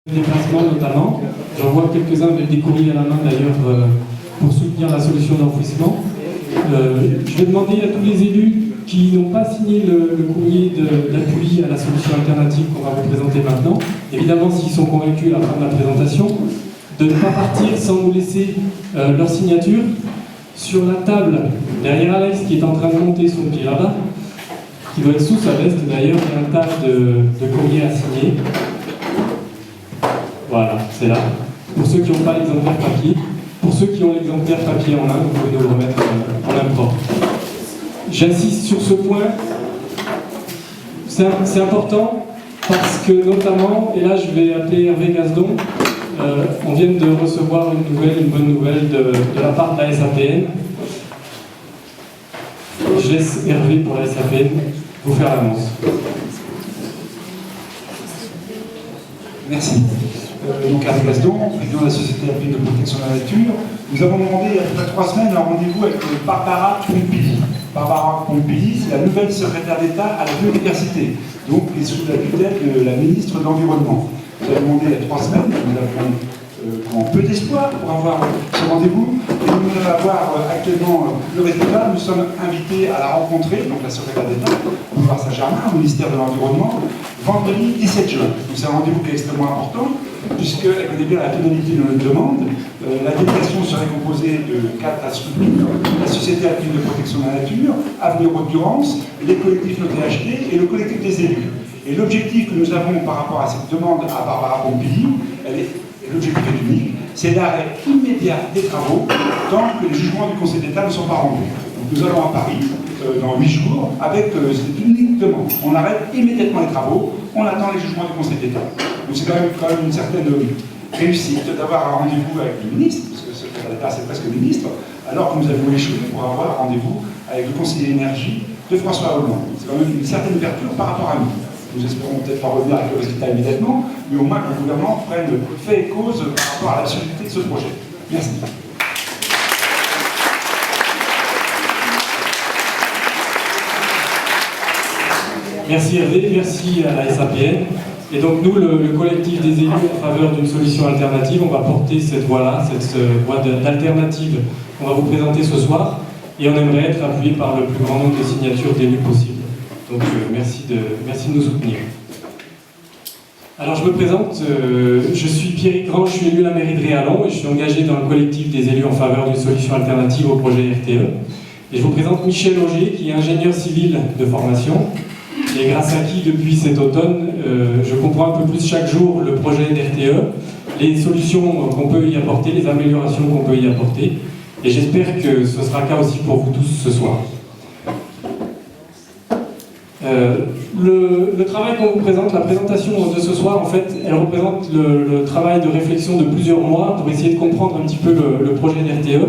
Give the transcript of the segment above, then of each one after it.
Déplacements notamment. J'en vois quelques-uns avec des courriers à la main d'ailleurs pour soutenir la solution d'enfouissement. Je vais demander à tous les élus qui n'ont pas signé le courrier d'appui à la solution alternative qu'on va vous présenter maintenant, évidemment s'ils sont convaincus à la fin de la présentation, de ne pas partir sans nous laisser leur signature. Sur la table, derrière Alex qui est en train de monter son pied là-bas, qui doit être sous sa veste d'ailleurs, il y a un tas de courriers à signer. Voilà, c'est là. Pour ceux qui n'ont pas l'exemplaire papier, pour ceux qui ont l'exemplaire papier en main, vous pouvez nous le remettre en import. J'insiste sur ce point, c'est important parce que notamment, et là je vais appeler Hervé Gazdon, on vient de recevoir une bonne nouvelle de la part de la SAPN. Je laisse Hervé pour la SAPN vous faire l'annonce. Merci. Donc Hervé Gazdon, président de la Société alpine de protection de la nature. Nous avons demandé il y a à peu près 3 semaines un rendez-vous avec Barbara Pompili. Barbara Pompili, c'est la nouvelle secrétaire d'État à la biodiversité, donc qui est sous la tutelle de la ministre de l'Environnement. Nous avons demandé il y a 3 semaines, nous avons peu d'espoir pour avoir ce rendez-vous, et nous allons avoir actuellement le résultat. Nous sommes invités à la rencontrer, donc la secrétaire d'État, au boulevard Saint-Germain, au ministère de l'Environnement, vendredi 17 juin. Donc c'est un rendez-vous qui est extrêmement important, puisqu'elle connaît bien la tonalité de notre demande. La délégation serait composée de 4 structures: la Société alpine de protection de la nature, Avenir Haute-Durance, les collectifs NoTHD et le collectif des élus. Et l'objectif que nous avons par rapport à cette demande à Barbara Pompili, l'objectif est unique, c'est l'arrêt immédiat des travaux tant que les jugements du Conseil d'État ne sont pas rendus. Donc nous allons à Paris dans 8 jours avec cette unique demande. On arrête immédiatement les travaux, on attend les jugements du Conseil d'État. Donc c'est quand même une certaine réussite d'avoir un rendez-vous avec le ministre, parce que le secrétaire d'État c'est presque le ministre, alors que nous avons échoué pour avoir un rendez-vous avec le conseiller énergie de François Hollande. C'est quand même une certaine ouverture par rapport à nous. Nous espérons peut-être pas revenir avec le résultat immédiatement, mais au moins que le gouvernement prenne fait et cause par rapport à la solidité de ce projet. Merci. Merci Hervé, merci à la SAPN. Et donc nous, le collectif des élus en faveur d'une solution alternative, on va porter cette voie-là, cette voie d'alternative qu'on va vous présenter ce soir, et on aimerait être appuyé par le plus grand nombre de signatures d'élus possible. Donc merci de nous soutenir. Alors je me présente, je suis Pierrick Grand, je suis élu à la mairie de Réalon et je suis engagé dans le collectif des élus en faveur d'une solution alternative au projet RTE. Et je vous présente Michel Auger, qui est ingénieur civil de formation, et grâce à qui depuis cet automne, je comprends un peu plus chaque jour le projet d'RTE, les solutions qu'on peut y apporter, les améliorations qu'on peut y apporter. Et j'espère que ce sera le cas aussi pour vous tous ce soir. Le travail qu'on vous présente, la présentation de ce soir, en fait, elle représente le travail de réflexion de plusieurs mois pour essayer de comprendre un petit peu le projet d'RTE,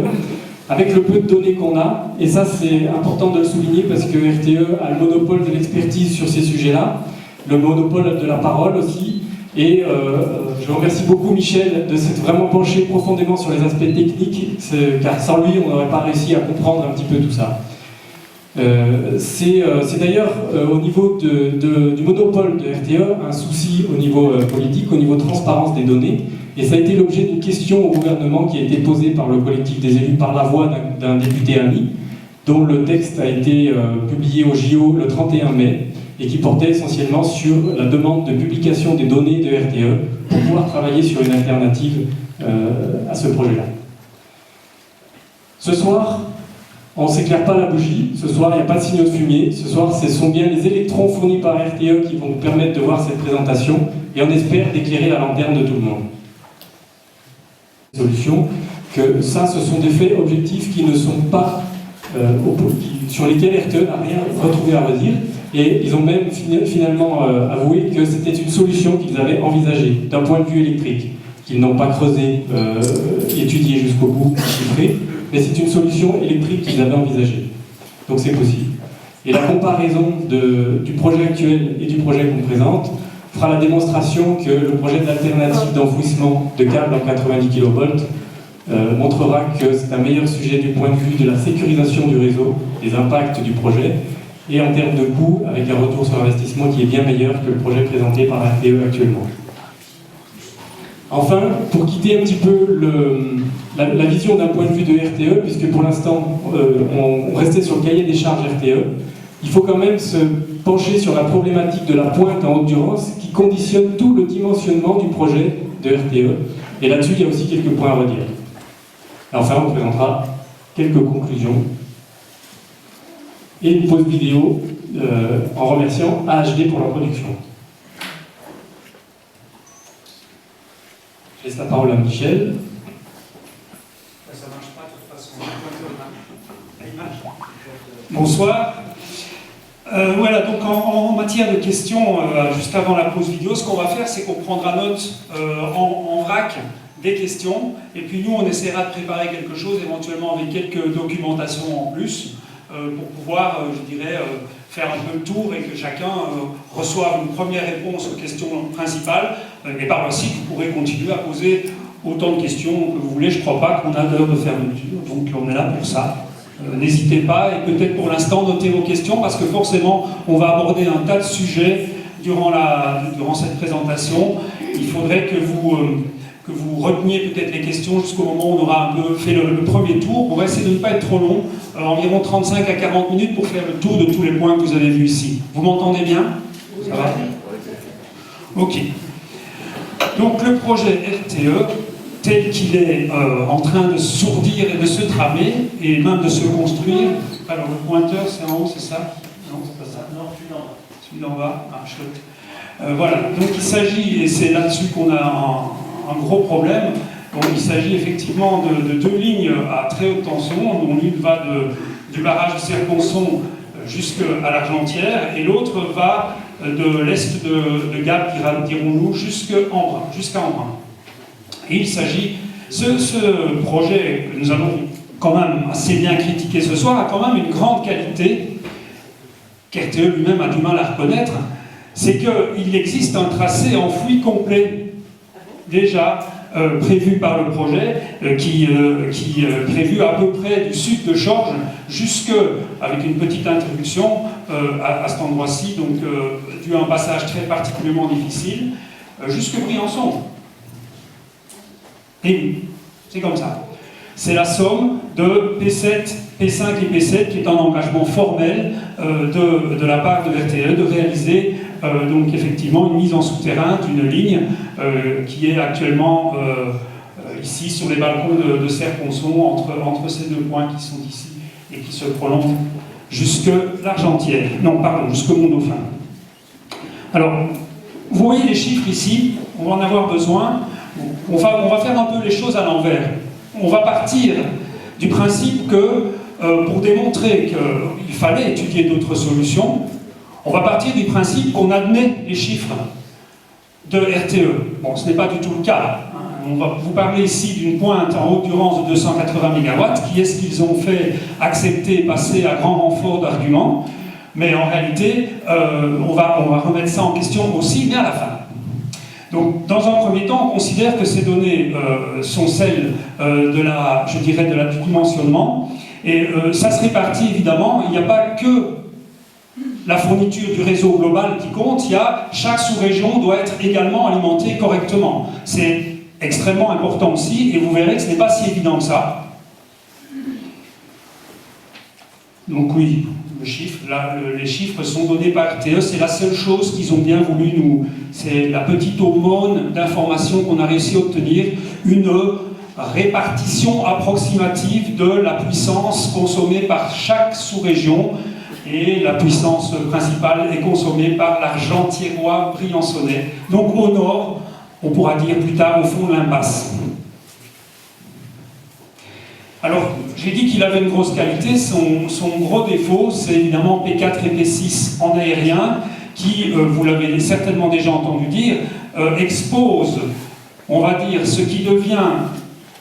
avec le peu de données qu'on a. Et ça, c'est important de le souligner parce que RTE a le monopole de l'expertise sur ces sujets-là, le monopole de la parole aussi. Et je remercie beaucoup Michel de s'être vraiment penché profondément sur les aspects techniques, car sans lui, on n'aurait pas réussi à comprendre un petit peu tout ça. C'est d'ailleurs au niveau du monopole de RTE un souci au niveau politique, au niveau de transparence des données, et ça a été l'objet d'une question au gouvernement qui a été posée par le collectif des élus par la voix d'un député ami, dont le texte a été publié au JO le 31 mai, et qui portait essentiellement sur la demande de publication des données de RTE pour pouvoir travailler sur une alternative à ce projet-là. Ce soir, on ne s'éclaire pas la bougie, ce soir il n'y a pas de signaux de fumée, ce soir ce sont bien les électrons fournis par RTE qui vont nous permettre de voir cette présentation et on espère d'éclairer la lanterne de tout le monde. Solution, que ça ce sont des faits objectifs qui ne sont pas, sur lesquels RTE n'a rien retrouvé à redire et ils ont même finalement avoué que c'était une solution qu'ils avaient envisagée d'un point de vue électrique, qu'ils n'ont pas creusé, étudié jusqu'au bout, chiffré. Mais c'est une solution électrique qu'ils avaient envisagée. Donc c'est possible. Et la comparaison du projet actuel et du projet qu'on présente fera la démonstration que le projet d'alternative d'enfouissement de câbles en 90 kV montrera que c'est un meilleur sujet du point de vue de la sécurisation du réseau, des impacts du projet, et en termes de coût, avec un retour sur investissement qui est bien meilleur que le projet présenté par RTE actuellement. Enfin, pour quitter un petit peu la vision d'un point de vue de RTE, puisque pour l'instant on restait sur le cahier des charges RTE, il faut quand même se pencher sur la problématique de la pointe en Haute-Durance qui conditionne tout le dimensionnement du projet de RTE. Et là-dessus, il y a aussi quelques points à redire. Et enfin, on présentera quelques conclusions et une pause vidéo en remerciant AHD pour la production. Je laisse la parole à Michel. Ça ne marche pas de toute façon. Bonsoir. Voilà, donc en matière de questions, juste avant la pause vidéo, ce qu'on va faire, c'est qu'on prendra note en vrac des questions, et puis nous, on essaiera de préparer quelque chose, éventuellement avec quelques documentations en plus, pour pouvoir, je dirais, faire un peu le tour et que chacun reçoive une première réponse aux questions principales, et par la suite, vous pourrez continuer à poser autant de questions que vous voulez. Je ne crois pas qu'on a d'heure de fermeture, donc on est là pour ça. N'hésitez pas, et peut-être pour l'instant notez vos questions, parce que forcément on va aborder un tas de sujets durant cette présentation. Il faudrait que vous reteniez peut-être les questions jusqu'au moment où on aura un peu fait le premier tour. On va essayer de ne pas être trop long, environ 35 à 40 minutes pour faire le tour de tous les points que vous avez vus ici. Vous m'entendez bien? Ça va? Ok. Donc le projet RTE, tel qu'il est en train de s'ourdir et de se tramer, et même de se construire. Alors le pointeur, c'est en haut, c'est ça? Non, c'est pas ça. Non, celui d'en bas. Ah, chouette. Voilà, donc il s'agit, et c'est là-dessus qu'on a un gros problème, donc il s'agit effectivement de deux lignes à très haute tension, dont l'une va du barrage de Serre-Ponçon jusqu'à l'Argentière, et l'autre va de l'est de Gap, dirons-nous, jusqu'à Embrun. Et il s'agit, ce projet que nous allons quand même assez bien critiquer ce soir, a quand même une grande qualité, qu'RTE lui-même a du mal à reconnaître, c'est qu'il existe un tracé enfoui complet, déjà prévu par le projet, qui est prévu à peu près du sud de Chorges, jusque, avec une petite introduction à cet endroit-ci, donc dû à un passage très particulièrement difficile, jusque Briançon. Et oui, c'est comme ça. C'est la somme de P7, P5 et P7 qui est un engagement formel de la part de RTE de réaliser donc effectivement une mise en souterrain d'une ligne qui est actuellement ici sur les balcons de Serre-Ponçon entre ces deux points qui sont ici et qui se prolongent jusque l'Argentière. Non, pardon, jusqu'au Mont-Dauphin. Alors, vous voyez les chiffres ici, on va en avoir besoin. On va faire un peu les choses à l'envers. On va partir du principe que, pour démontrer qu'il fallait étudier d'autres solutions, on va partir du principe qu'on admet les chiffres de RTE. Bon, ce n'est pas du tout le cas. On va vous parler ici d'une pointe en Haute-Durance de 280 MW, qui est ce qu'ils ont fait accepter, passer à grand renfort d'arguments. Mais en réalité, on va remettre ça en question aussi, mais à la fin. Donc, dans un premier temps, on considère que ces données sont celles du dimensionnement, et ça se répartit évidemment. Il n'y a pas que la fourniture du réseau global qui compte, chaque sous-région doit être également alimentée correctement. C'est extrêmement important aussi, et vous verrez que ce n'est pas si évident que ça. Donc oui, les chiffres sont donnés par RTE, c'est la seule chose qu'ils ont bien voulu nous... C'est la petite aumône d'informations qu'on a réussi à obtenir, une répartition approximative de la puissance consommée par chaque sous-région, et la puissance principale est consommée par l'Argentiérois briançonnais. Donc au nord, on pourra dire plus tard au fond de l'impasse. Alors, j'ai dit qu'il avait une grosse qualité, son gros défaut, c'est évidemment P4 et P6 en aérien, qui, vous l'avez certainement déjà entendu dire, expose, on va dire, ce qui devient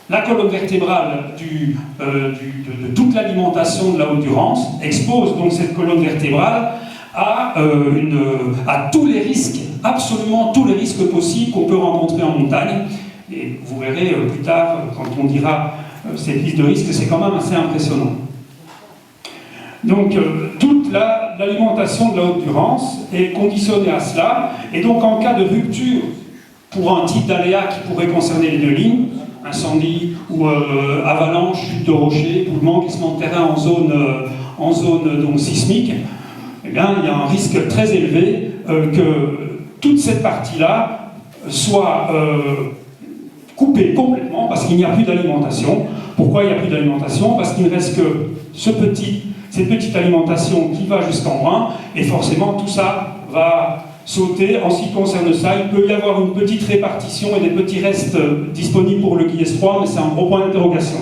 la colonne vertébrale de toute l'alimentation de la Haute-Durance, expose donc cette colonne vertébrale à tous les risques, absolument tous les risques possibles qu'on peut rencontrer en montagne. Et vous verrez plus tard, quand on dira ces pistes de risque, c'est quand même assez impressionnant. Donc, toute l'alimentation de la Haute-Durance est conditionnée à cela, et donc en cas de rupture pour un type d'aléa qui pourrait concerner les deux lignes, incendie ou avalanche, chute de rocher, éboulement, glissement de terrain en zone donc, sismique, eh bien, il y a un risque très élevé que toute cette partie-là soit coupée complètement parce qu'il n'y a plus d'alimentation. Pourquoi il n'y a plus d'alimentation? Parce qu'il ne reste que cette petite alimentation qui va jusqu'en brun, et forcément tout ça va sauter. En ce qui concerne ça, il peut y avoir une petite répartition et des petits restes disponibles pour le GIES 3, mais c'est un gros point d'interrogation.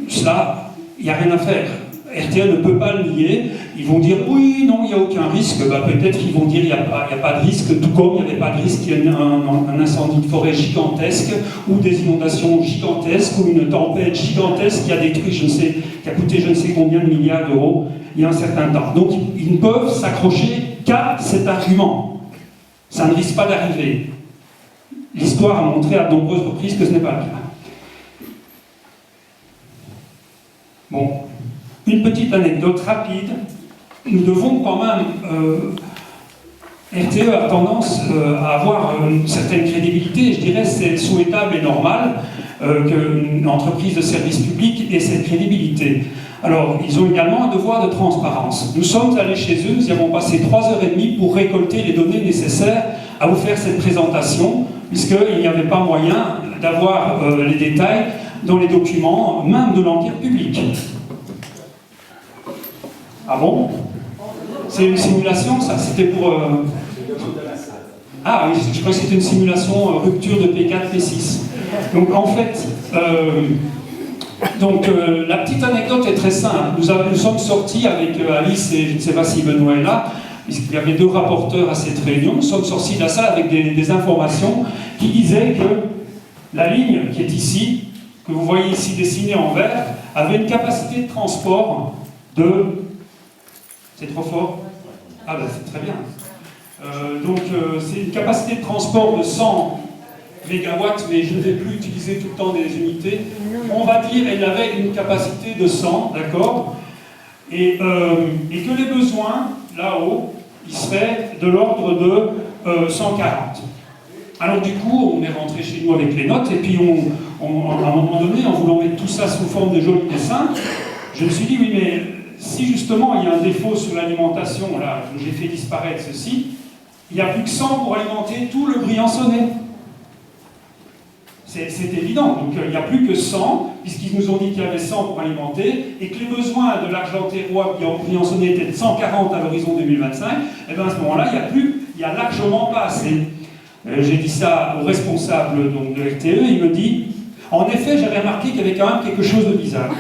Cela, il n'y a rien à faire. RTE ne peut pas le nier. Ils vont dire oui, non, il n'y a aucun risque. Bah, peut-être qu'ils vont dire il n'y a pas de risque, tout comme il n'y avait pas de risque qu'il y ait un incendie de forêt gigantesque, ou des inondations gigantesques, ou une tempête gigantesque qui a détruit, qui a coûté je ne sais combien de milliards d'euros il y a un certain temps. Donc ils ne peuvent s'accrocher qu'à cet argument. Ça ne risque pas d'arriver. L'histoire a montré à de nombreuses reprises que ce n'est pas le cas. Bon, une petite anecdote rapide. Nous devons quand même... RTE a tendance à avoir une certaine crédibilité, et je dirais c'est souhaitable et normal qu'une entreprise de service public ait cette crédibilité. Alors, ils ont également un devoir de transparence. Nous sommes allés chez eux, nous y avons passé 3h30 pour récolter les données nécessaires à vous faire cette présentation, puisqu'il n'y avait pas moyen d'avoir les détails dans les documents, même de l'enquête publique. Ah bon? C'est une simulation, ça? C'était pour... Ah oui, je crois que c'était une simulation rupture de P4, P6. Donc en fait... la petite anecdote est très simple. Nous sommes sortis avec Alice et je ne sais pas si Benoît est là, puisqu'il y avait 2 rapporteurs à cette réunion. Nous sommes sortis de la salle avec des informations qui disaient que la ligne qui est ici, que vous voyez ici dessinée en vert, avait une capacité de transport de... C'est trop fort? Ah ben c'est très bien. C'est une capacité de transport de 100 mégawatts, mais je ne vais plus utiliser tout le temps des unités. On va dire qu'elle avait une capacité de 100, d'accord, et que les besoins, là-haut, ils seraient de l'ordre de 140. Alors du coup, on est rentré chez nous avec les notes, et puis à un moment donné, en voulant mettre tout ça sous forme de jolis dessins, je me suis dit, oui, mais si justement il y a un défaut sur l'alimentation, là, j'ai fait disparaître ceci, il n'y a plus que 100 pour alimenter tout le Briançonnais. C'est évident, donc il n'y a plus que 100, puisqu'ils nous ont dit qu'il y avait 100 pour alimenter, et que les besoins de l'Argentérois Briançonnais étaient de 140 à l'horizon 2025, et bien à ce moment-là, il n'y a largement pas assez. J'ai dit ça au responsable donc, de RTE, il me dit, en effet, j'avais remarqué qu'il y avait quand même quelque chose de bizarre.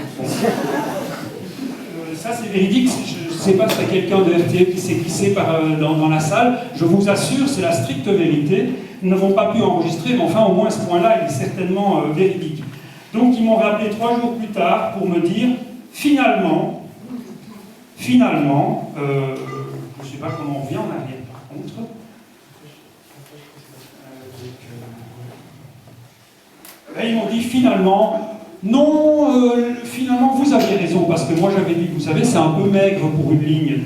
Ça c'est véridique, je ne sais pas s'il y a quelqu'un de RTE qui s'est glissé dans la salle, je vous assure, c'est la stricte vérité. Nous n'avons pas pu enregistrer, mais enfin au moins ce point-là, il est certainement véridique. Donc ils m'ont rappelé 3 jours plus tard pour me dire, finalement, je ne sais pas comment on revient en arrière par contre. Ils m'ont dit finalement, non, finalement vous aviez raison, parce que moi j'avais dit, vous savez, c'est un peu maigre pour une ligne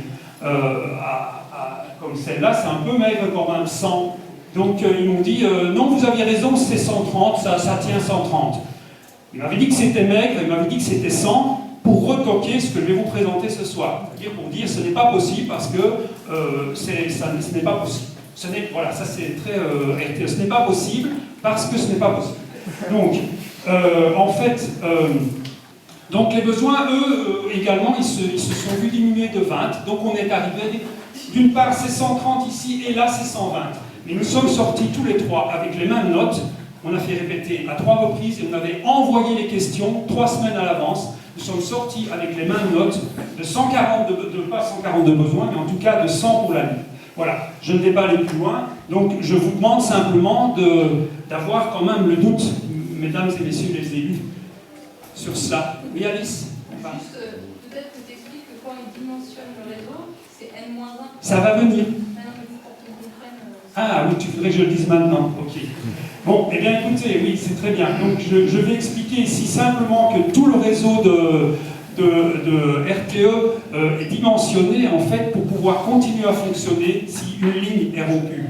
comme celle-là, c'est un peu maigre quand même, 100. Donc ils m'ont dit, non, vous aviez raison, c'est 130, ça tient 130. Il m'avait dit que c'était maigre, il m'avait dit que c'était 100, pour retoquer ce que je vais vous présenter ce soir. C'est-à-dire pour dire, ce n'est pas possible, parce que ce n'est pas possible. Voilà, ça c'est très RTE, ce n'est pas possible, parce que ce n'est pas possible. Donc, en fait, donc les besoins, eux, également, ils se sont vus diminuer de 20. Donc on est arrivé, d'une part c'est 130 ici, et là c'est 120. Mais nous sommes sortis tous les 3 avec les mêmes notes. On a fait répéter à 3 reprises et on avait envoyé les questions 3 semaines à l'avance. Nous sommes sortis avec les mêmes notes de 140 pas 140 de besoins, mais en tout cas de 100 pour la ligne. Voilà, je ne vais pas aller plus loin. Donc je vous demande simplement d'avoir quand même le doute, mesdames et messieurs les élus, sur cela. Oui, Alice? Juste, peut-être que tu expliques que quand ils dimensionnent le réseau, c'est N-1. Ça va venir. Ah oui, tu voudrais que je le dise maintenant. Ok. Bon, eh bien écoutez, oui, c'est très bien. Donc je vais expliquer ici simplement que tout le réseau de RTE est dimensionné en fait pour pouvoir continuer à fonctionner si une ligne est rompue.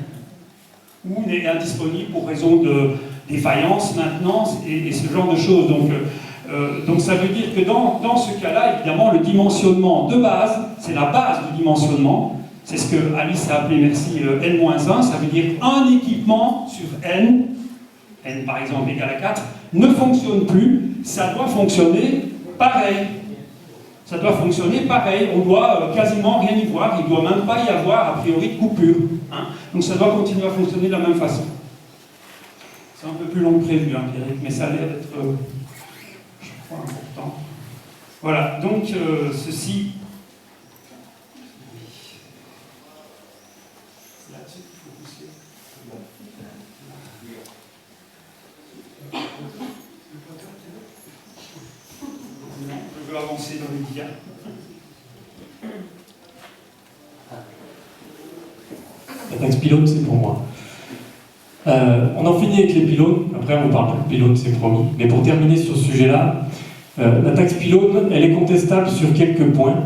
ou n'est indisponible pour raison de défaillance, maintenance et ce genre de choses. Donc ça veut dire que dans ce cas-là, évidemment, le dimensionnement de base, c'est la base du dimensionnement, c'est ce que Alice a appelé, merci, N-1, ça veut dire un équipement sur N par exemple égale à 4, ne fonctionne plus, ça doit fonctionner pareil. Ça doit fonctionner pareil, on doit quasiment rien y voir, il ne doit même pas y avoir a priori de coupure. Hein. Donc ça doit continuer à fonctionner de la même façon. C'est un peu plus long que prévu, hein, Eric, mais ça a l'air d'être, je crois, important. Voilà, donc ceci... Je veux avancer dans les dias. La taxe pylône, c'est pour moi. On en finit avec les pylônes, après on ne parle plus de pylônes, c'est promis. Mais pour terminer sur ce sujet-là, la taxe pylône, elle est contestable sur quelques points.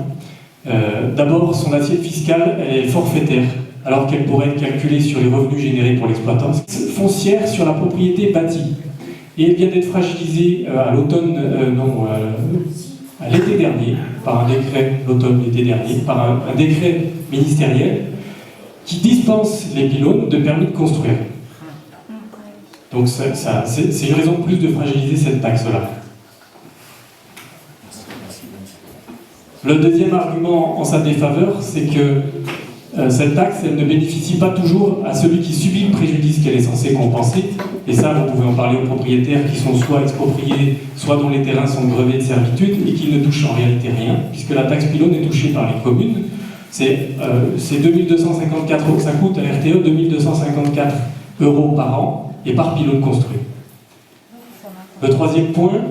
D'abord, son assiette fiscale, elle est forfaitaire, alors qu'elle pourrait être calculée sur les revenus générés pour l'exploitant. Foncière sur la propriété bâtie. Et elle vient d'être fragilisée à l'automne, à l'été dernier, par un décret, l'automne-l'été dernier, par un décret ministériel qui dispense les pylônes de permis de construire. Donc c'est une raison de plus de fragiliser cette taxe-là. Le deuxième argument en sa défaveur, c'est que cette taxe, elle ne bénéficie pas toujours à celui qui subit le préjudice qu'elle est censée compenser. Et ça, vous pouvez en parler aux propriétaires qui sont soit expropriés, soit dont les terrains sont grevés de servitude et qui ne touchent en réalité rien, puisque la taxe pylône est touchée par les communes. C'est 2254 euros que ça coûte à RTE, 2254 euros par an et par pylône construit. Le troisième point,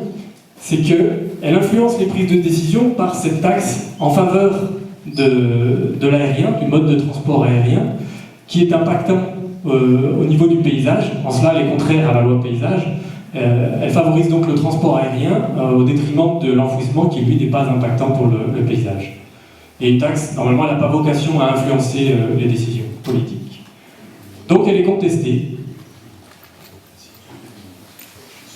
c'est qu'elle influence les prises de décision par cette taxe en faveur de l'aérien, du mode de transport aérien, qui est impactant au niveau du paysage. En cela, elle est contraire à la loi paysage. Elle favorise donc le transport aérien au détriment de l'enfouissement qui, lui, n'est pas impactant pour le paysage. Et une taxe, normalement, elle n'a pas vocation à influencer les décisions politiques. Donc, elle est contestée.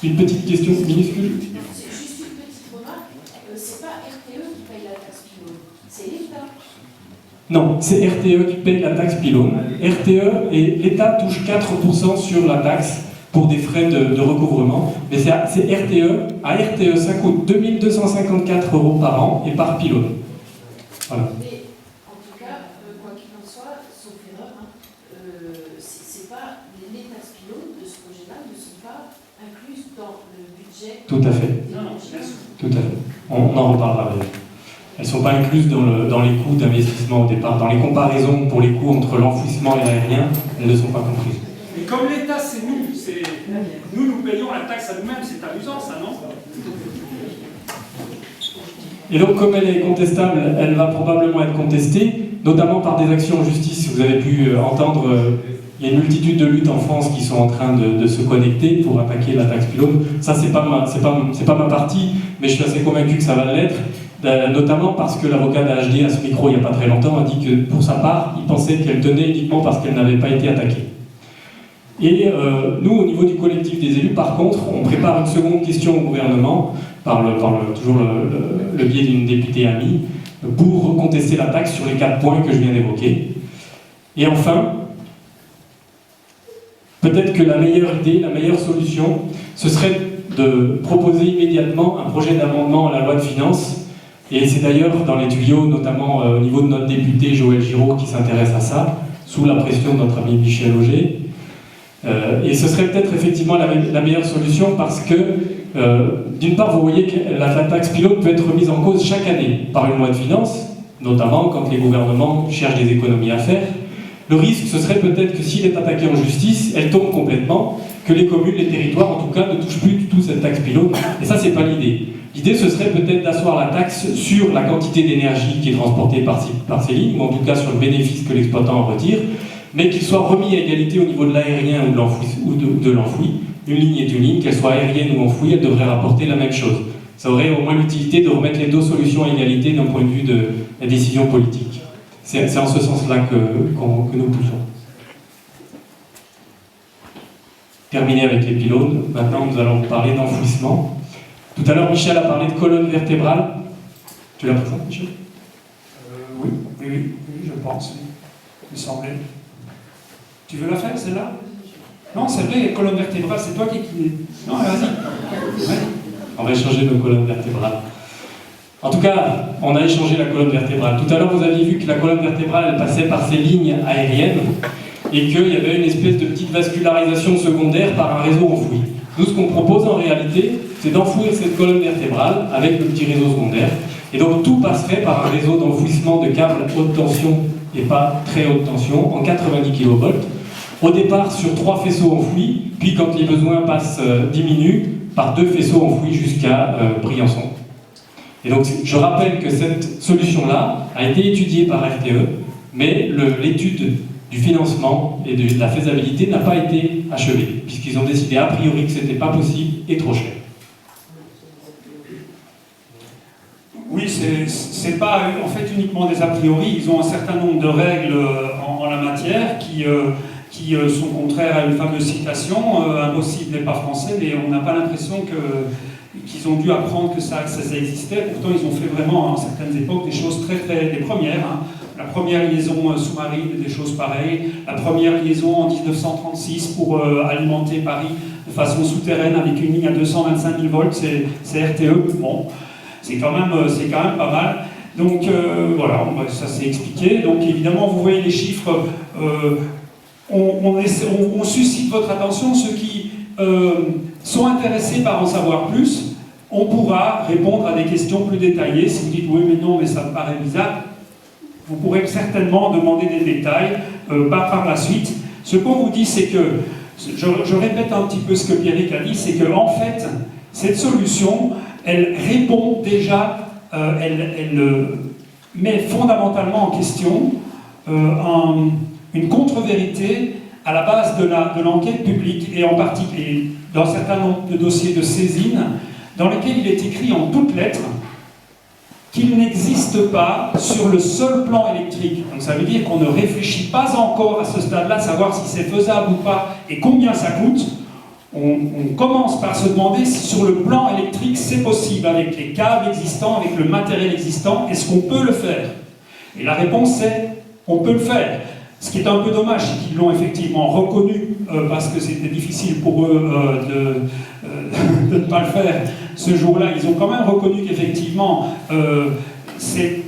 Une petite question minuscule. C'est juste une petite remarque. C'est pas RTE qui paye la taxe pylône, c'est l'État. Non, c'est RTE qui paye la taxe pylône. RTE et l'État touchent 4% sur la taxe pour des frais de recouvrement. Mais c'est RTE. À RTE, ça coûte 2254 euros par an et par pylône. Voilà. Mais en tout cas, quoi qu'il en soit, sauf erreur, c'est pas les taxes pylônes de ce projet-là ne sont pas incluses dans le budget. Tout à fait. Tout à fait. On en reparlera d'ailleurs. Elles ne sont pas incluses dans les coûts d'investissement au départ. Dans les comparaisons pour les coûts entre l'enfouissement et l'aérien, elles ne sont pas comprises. Et comme l'État, c'est nous payons la taxe à nous-mêmes, c'est amusant ça, non? Et donc, comme elle est contestable, elle va probablement être contestée, notamment par des actions en justice. Vous avez pu entendre, il y a une multitude de luttes en France qui sont en train de se connecter pour attaquer la taxe pylône. Ça, c'est pas ma partie, mais je suis assez convaincu que ça va l'être. Notamment parce que l'avocat d'AHD à ce micro il n'y a pas très longtemps a dit que pour sa part, il pensait qu'elle tenait uniquement parce qu'elle n'avait pas été attaquée. Et nous, au niveau du collectif des élus, par contre, on prépare une seconde question au gouvernement, toujours le biais d'une députée amie, pour contester la taxe sur les 4 points que je viens d'évoquer. Et enfin, peut-être que la meilleure idée, la meilleure solution, ce serait de proposer immédiatement un projet d'amendement à la loi de finances. Et c'est d'ailleurs dans les tuyaux, notamment au niveau de notre député Joël Giraud, qui s'intéresse à ça, sous la pression de notre ami Michel Auger. Et ce serait peut-être effectivement la meilleure solution parce que, d'une part, vous voyez que la taxe pylône peut être remise en cause chaque année par une loi de finances, notamment quand les gouvernements cherchent des économies à faire. Le risque, ce serait peut-être que s'il est attaqué en justice, elle tombe complètement, que les communes, les territoires, en tout cas, ne touchent plus du tout cette taxe pylône. Et ça, c'est pas l'idée. L'idée, ce serait peut-être d'asseoir la taxe sur la quantité d'énergie qui est transportée par ces lignes, ou en tout cas sur le bénéfice que l'exploitant en retire, mais qu'il soit remis à égalité au niveau de l'aérien ou de l'enfoui. Une ligne est une ligne, qu'elle soit aérienne ou enfouie, elle devrait rapporter la même chose. Ça aurait au moins l'utilité de remettre les deux solutions à égalité d'un point de vue de la décision politique. C'est en ce sens-là que nous poussons. terminé avec les pylônes. Maintenant, nous allons vous parler d'enfouissement. Tout à l'heure, Michel a parlé de colonne vertébrale. Tu la présentes, Michel? Oui, je pense. Il me semblait. Tu veux la faire, celle-là? Non, c'est vrai, colonne vertébrale, c'est toi qui es. Non, vas-y. Ouais. On va échanger nos colonnes vertébrales. En tout cas, on a échangé la colonne vertébrale. Tout à l'heure, vous aviez vu que la colonne vertébrale, elle passait par ces lignes aériennes et qu'il y avait une espèce de petite vascularisation secondaire par un réseau enfoui. Nous, ce qu'on propose en réalité, c'est d'enfouir cette colonne vertébrale avec le petit réseau secondaire. Et donc, tout passerait par un réseau d'enfouissement de câbles haute tension et pas très haute tension en 90 kV. Au départ, sur 3 faisceaux enfouis, puis quand les besoins diminuent, par 2 faisceaux enfouis jusqu'à Briançon. Et donc, je rappelle que cette solution-là a été étudiée par RTE, mais l'étude du financement et de la faisabilité n'a pas été achevée, puisqu'ils ont décidé a priori que ce n'était pas possible et trop cher. Oui, c'est pas en fait uniquement des a priori, ils ont un certain nombre de règles en la matière qui sont contraires à une fameuse citation, impossible n'est pas français, mais on n'a pas l'impression qu'ils ont dû apprendre que ça existait. Pourtant, ils ont fait vraiment, à certaines époques, des choses des premières. Hein. La première liaison sous-marine, des choses pareilles. La première liaison en 1936 pour alimenter Paris de façon souterraine avec une ligne à 225 000 volts, c'est RTE. Bon, c'est quand même pas mal. Donc voilà, ça s'est expliqué. Donc évidemment, vous voyez les chiffres. On suscite votre attention, ceux qui sont intéressés par en savoir plus, on pourra répondre à des questions plus détaillées. Si vous dites oui mais non, mais ça me paraît bizarre, vous pourrez certainement demander des détails par la suite. Ce qu'on vous dit, c'est que, je répète un petit peu ce que Pierrick a dit, c'est que en fait, cette solution, elle répond déjà, elle met fondamentalement en question une contre-vérité à la base de l'enquête publique, et en particulier dans un certain nombre de dossiers de saisine, dans lesquels il est écrit en toutes lettres qu'il n'existe pas sur le seul plan électrique. Donc ça veut dire qu'on ne réfléchit pas encore à ce stade-là, savoir si c'est faisable ou pas et combien ça coûte. On commence par se demander si sur le plan électrique c'est possible, avec les câbles existants, avec le matériel existant, est-ce qu'on peut le faire? Et la réponse c'est on peut le faire. Ce qui est un peu dommage, c'est qu'ils l'ont effectivement reconnu, parce que c'était difficile pour eux de ne pas le faire ce jour-là. Ils ont quand même reconnu qu'effectivement, c'est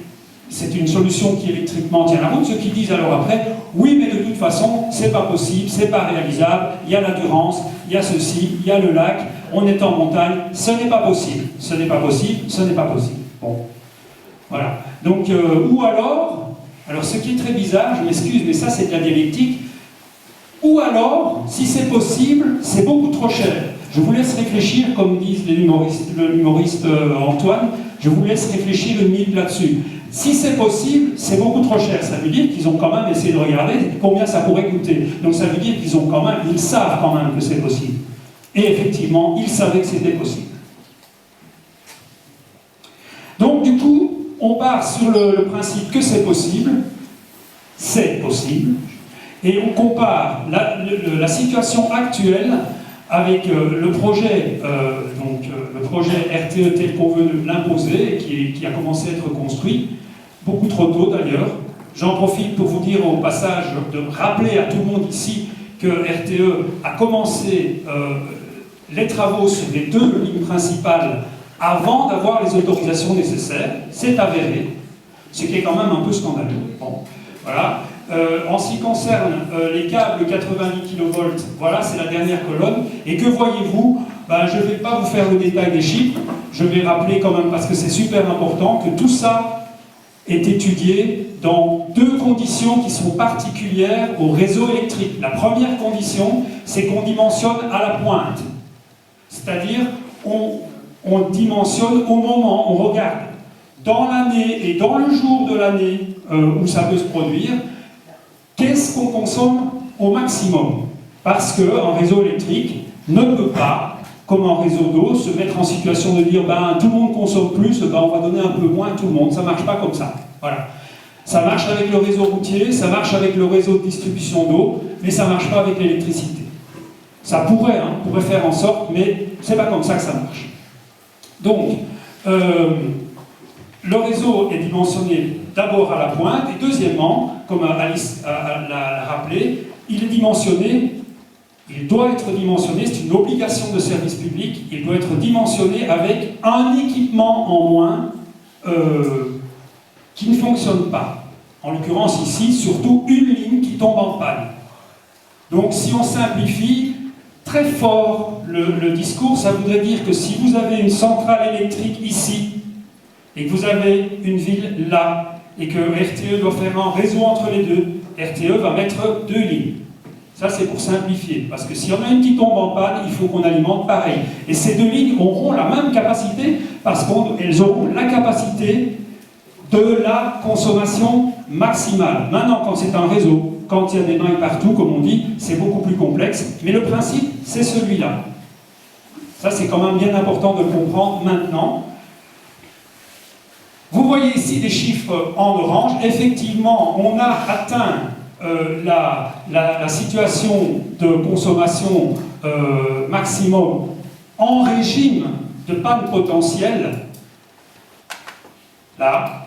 une solution qui électriquement tient la route. Ceux qui disent alors après, oui, mais de toute façon, c'est pas possible, c'est pas réalisable, il y a la Durance, il y a ceci, il y a le lac, on est en montagne, ce n'est pas possible, ce n'est pas possible, ce n'est pas possible. Bon, voilà. Donc, ou alors, ce qui est très bizarre, je m'excuse, mais ça c'est de la dialectique, ou alors, si c'est possible, c'est beaucoup trop cher. Je vous laisse réfléchir, comme disent l'humoriste Antoine, je vous laisse réfléchir une minute là-dessus. Si c'est possible, c'est beaucoup trop cher. Ça veut dire qu'ils ont quand même essayé de regarder combien ça pourrait coûter. Donc ça veut dire qu'ils savent quand même que c'est possible. Et effectivement, ils savaient que c'était possible. Donc du coup, on part sur le principe que c'est possible, et on compare la situation actuelle avec le projet RTE tel qu'on veut l'imposer, qui a commencé à être construit, beaucoup trop tôt d'ailleurs. J'en profite pour vous dire au passage, de rappeler à tout le monde ici que RTE a commencé les travaux sur les 2 lignes principales avant d'avoir les autorisations nécessaires. C'est avéré, ce qui est quand même un peu scandaleux. Bon, voilà. En ce qui concerne les câbles 90 kV, voilà, c'est la dernière colonne. Et que voyez-vous? Je ne vais pas vous faire le détail des chiffres, je vais rappeler quand même, parce que c'est super important, que tout ça est étudié dans 2 conditions qui sont particulières au réseau électrique. La première condition, c'est qu'on dimensionne à la pointe. C'est-à-dire, on dimensionne au moment, on regarde dans l'année et dans le jour de l'année où ça peut se produire, qu'est-ce qu'on consomme au maximum? Parce qu'un réseau électrique ne peut pas, comme un réseau d'eau, se mettre en situation de dire tout le monde consomme plus, on va donner un peu moins à tout le monde. Ça ne marche pas comme ça. Voilà. Ça marche avec le réseau routier, ça marche avec le réseau de distribution d'eau, mais ça ne marche pas avec l'électricité. Ça pourrait faire en sorte, mais c'est pas comme ça que ça marche. Donc, le réseau est dimensionné d'abord à la pointe, et deuxièmement, comme Alice l'a rappelé, il est dimensionné, il doit être dimensionné, c'est une obligation de service public, il doit être dimensionné avec un équipement en moins qui ne fonctionne pas. En l'occurrence ici, surtout une ligne qui tombe en panne. Donc si on simplifie très fort le discours, ça voudrait dire que si vous avez une centrale électrique ici, et que vous avez une ville là, et que RTE doit faire un réseau entre les deux, RTE va mettre 2 lignes. Ça, c'est pour simplifier. Parce que s'il y en a une qui tombe en panne, il faut qu'on alimente pareil. Et ces 2 lignes auront la même capacité, parce qu'elles auront la capacité de la consommation maximale. Maintenant, quand c'est un réseau, quand il y a des mailles partout, comme on dit, c'est beaucoup plus complexe. Mais le principe, c'est celui-là. Ça, c'est quand même bien important de le comprendre maintenant. Vous voyez ici des chiffres en orange. Effectivement, on a atteint la situation de consommation maximum en régime de panne potentielle, là,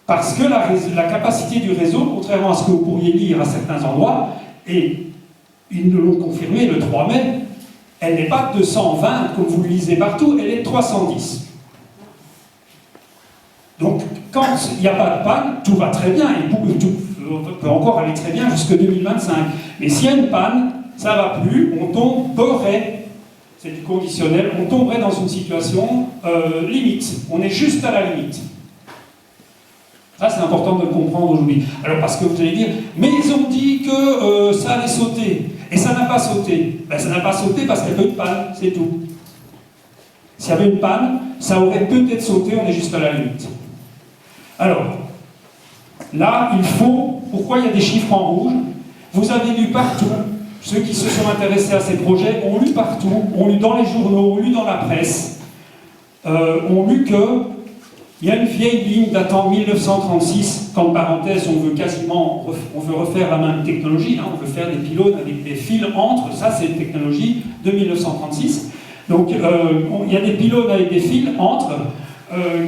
parce que la capacité du réseau, contrairement à ce que vous pourriez lire à certains endroits, et ils nous l'ont confirmé le 3 mai, elle n'est pas de 220 comme vous le lisez partout, elle est de 310. Donc, quand il n'y a pas de panne, tout va très bien, et tout peut encore aller très bien jusqu'en 2025. Mais s'il y a une panne, ça ne va plus, on tomberait, c'est du conditionnel, on tomberait dans une situation limite. On est juste à la limite. Ça, c'est important de le comprendre aujourd'hui. Alors, parce que vous allez dire, mais ils ont dit que ça allait sauter, et ça n'a pas sauté. Ben, ça n'a pas sauté parce qu'il y avait une panne, c'est tout. S'il y avait une panne, ça aurait peut-être sauté, on est juste à la limite. Alors, là, il faut... Pourquoi il y a des chiffres en rouge? Vous avez lu partout, ceux qui se sont intéressés à ces projets ont lu partout, ont lu dans les journaux, ont lu dans la presse, ont lu que il y a une vieille ligne datant 1936, qu'en parenthèse, on veut refaire la même technologie, hein, on veut faire des pylônes avec des fils entre, ça c'est une technologie de 1936. Donc il y a des pylônes avec des fils entre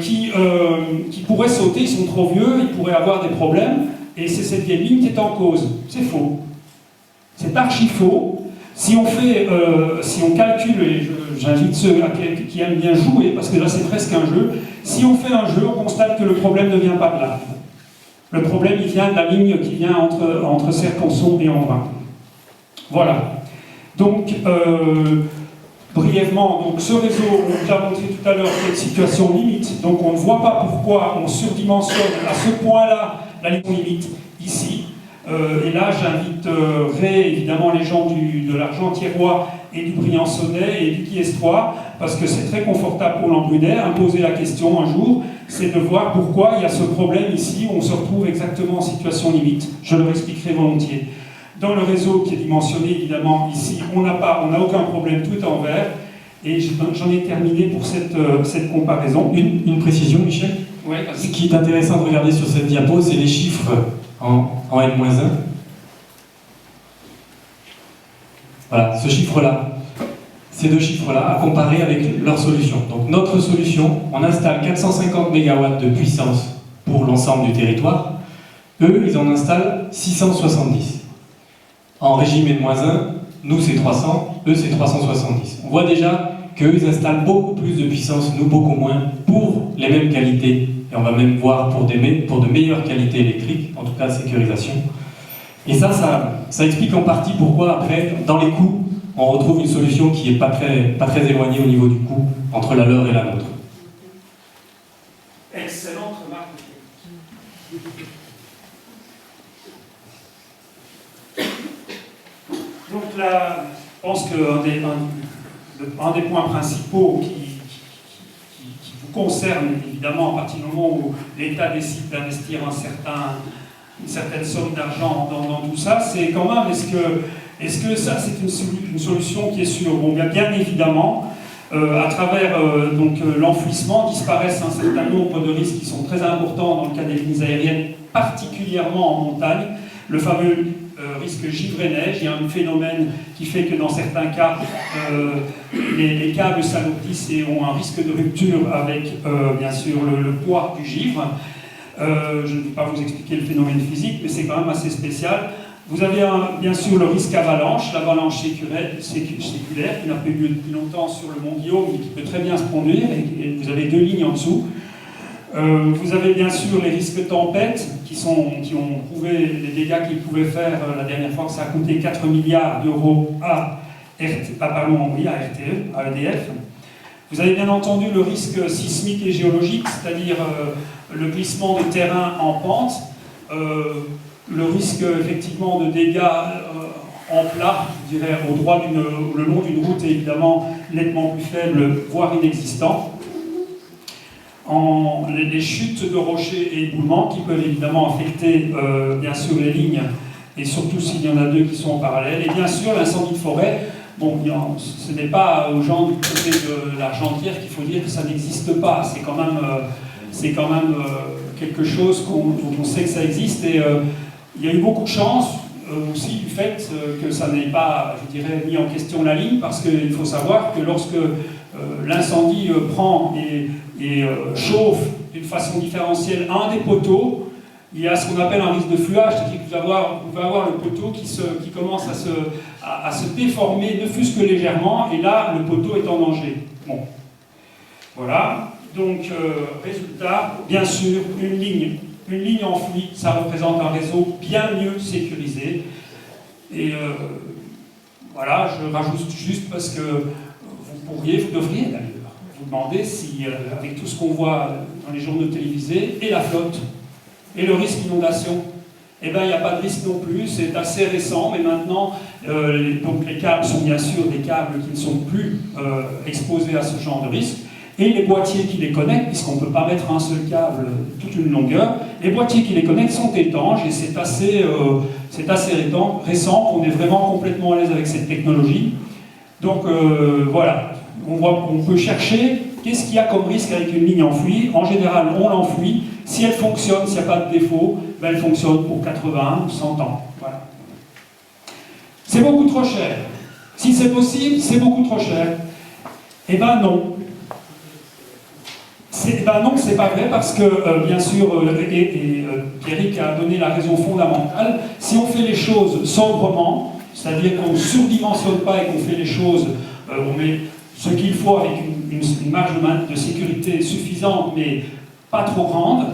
qui pourraient sauter, ils sont trop vieux, ils pourraient avoir des problèmes, et c'est cette vieille ligne qui est en cause. C'est faux. C'est archi faux. Si on calcule, et j'invite ceux qui aiment bien jouer, parce que là c'est presque un jeu, si on fait un jeu, on constate que le problème ne vient pas de là. Le problème, il vient de la ligne qui vient entre Serre-Ponçon et Embrun. Voilà. Donc, brièvement, donc ce réseau, on vous a montré tout à l'heure cette situation limite, donc on ne voit pas pourquoi on surdimensionne à ce point-là la ligne limite ici. Et là, j'inviterai évidemment les gens de l'Argentiérois et du Briançonnais et du Quiestrois, parce que c'est très confortable pour l'Embrunaire. Poser la question un jour, c'est de voir pourquoi il y a ce problème ici, où on se retrouve exactement en situation limite. Je leur expliquerai volontiers. Dans le réseau qui est dimensionné, évidemment, ici, on n'a aucun problème, tout est en vert. Et j'en ai terminé pour cette comparaison. Une précision, Michel. Ouais, ce qui est intéressant de regarder sur cette diapo, c'est les chiffres en N-1. Voilà, ce chiffre-là, ces 2 chiffres-là, à comparer avec leur solution. Donc notre solution, on installe 450 MW de puissance pour l'ensemble du territoire. Eux, ils en installent 670. En régime N-1, nous c'est 300, eux c'est 370. On voit déjà qu'eux, ils installent beaucoup plus de puissance, nous beaucoup moins, pour les mêmes qualités. Et on va même voir pour de meilleures qualités électriques, en tout cas sécurisation. Et ça explique en partie pourquoi, après, dans les coûts, on retrouve une solution qui n'est pas très éloignée au niveau du coût entre la leur et la nôtre. Excellente remarque. Donc là, je pense qu'un des points principaux qui vous concerne, évidemment, à partir du moment où l'État décide d'investir une certaine somme d'argent dans tout ça, c'est quand même, est-ce que ça c'est une solution qui est sûre? Bon, bien évidemment, à travers l'enfouissement disparaissent un certain nombre de risques qui sont très importants dans le cas des lignes aériennes, particulièrement en montagne. le fameux risque givre-neige. Il y a un phénomène qui fait que dans certains cas, les câbles s'alourdissent et ont un risque de rupture avec, bien sûr, le poids du givre. Je ne vais pas vous expliquer le phénomène physique, mais c'est quand même assez spécial. Vous avez bien sûr le risque avalanche, l'avalanche séculaire qui n'a pas eu lieu depuis longtemps sur le mont Guillaume, mais qui peut très bien se produire, et vous avez 2 lignes en dessous. Vous avez bien sûr les risques tempêtes qui ont prouvé les dégâts qu'ils pouvaient faire la dernière fois, que ça a coûté 4 milliards d'euros à EDF. Vous avez bien entendu le risque sismique et géologique, c'est-à-dire le glissement de terrain en pente, le risque effectivement de dégâts en plat, je dirais, le long d'une route est évidemment nettement plus faible, voire inexistant. Les chutes de rochers et éboulements qui peuvent évidemment affecter bien sûr les lignes, et surtout s'il y en a 2 qui sont en parallèle. Et bien sûr l'incendie de forêt. Bon, ce n'est pas aux gens du côté de l'Argentière qu'il faut dire que ça n'existe pas. C'est quand même quelque chose dont on sait que ça existe. Et il y a eu beaucoup de chance aussi du fait que ça n'ait pas, je dirais, mis en question la ligne, parce qu'il faut savoir que lorsque l'incendie prend et chauffe d'une façon différentielle un des poteaux, il y a ce qu'on appelle un risque de fluage, c'est-à-dire que vous pouvez avoir le poteau qui commence à se déformer, ne fût-ce que légèrement, et là, le poteau est en danger. Bon. Voilà. Donc, résultat, bien sûr, une ligne enfouie, ça représente un réseau bien mieux sécurisé. Et voilà, je rajoute juste parce que vous devriez d'ailleurs, vous demander si, avec tout ce qu'on voit dans les journaux télévisés, et la flotte, et le risque d'inondation, eh bien, il n'y a pas de risque non plus, c'est assez récent, mais maintenant, donc les câbles sont bien sûr des câbles qui ne sont plus exposés à ce genre de risque, et les boîtiers qui les connectent, puisqu'on ne peut pas mettre un seul câble toute une longueur, les boîtiers qui les connectent sont étanches, et c'est assez récent qu'on est vraiment complètement à l'aise avec cette technologie. Donc voilà, on peut chercher qu'est-ce qu'il y a comme risque avec une ligne enfouie. En général, on l'enfouit. Si elle fonctionne, s'il n'y a pas de défaut, ben elle fonctionne pour 80 ou 100 ans. Voilà. C'est beaucoup trop cher. Si c'est possible, c'est beaucoup trop cher. Eh ben non. Non, c'est pas vrai, parce que, bien sûr, Pierrick a donné la raison fondamentale. Si on fait les choses sobrement, c'est-à-dire qu'on ne surdimensionne pas et qu'on fait les choses, on met ce qu'il faut avec une marge de sécurité suffisante, mais pas trop grande,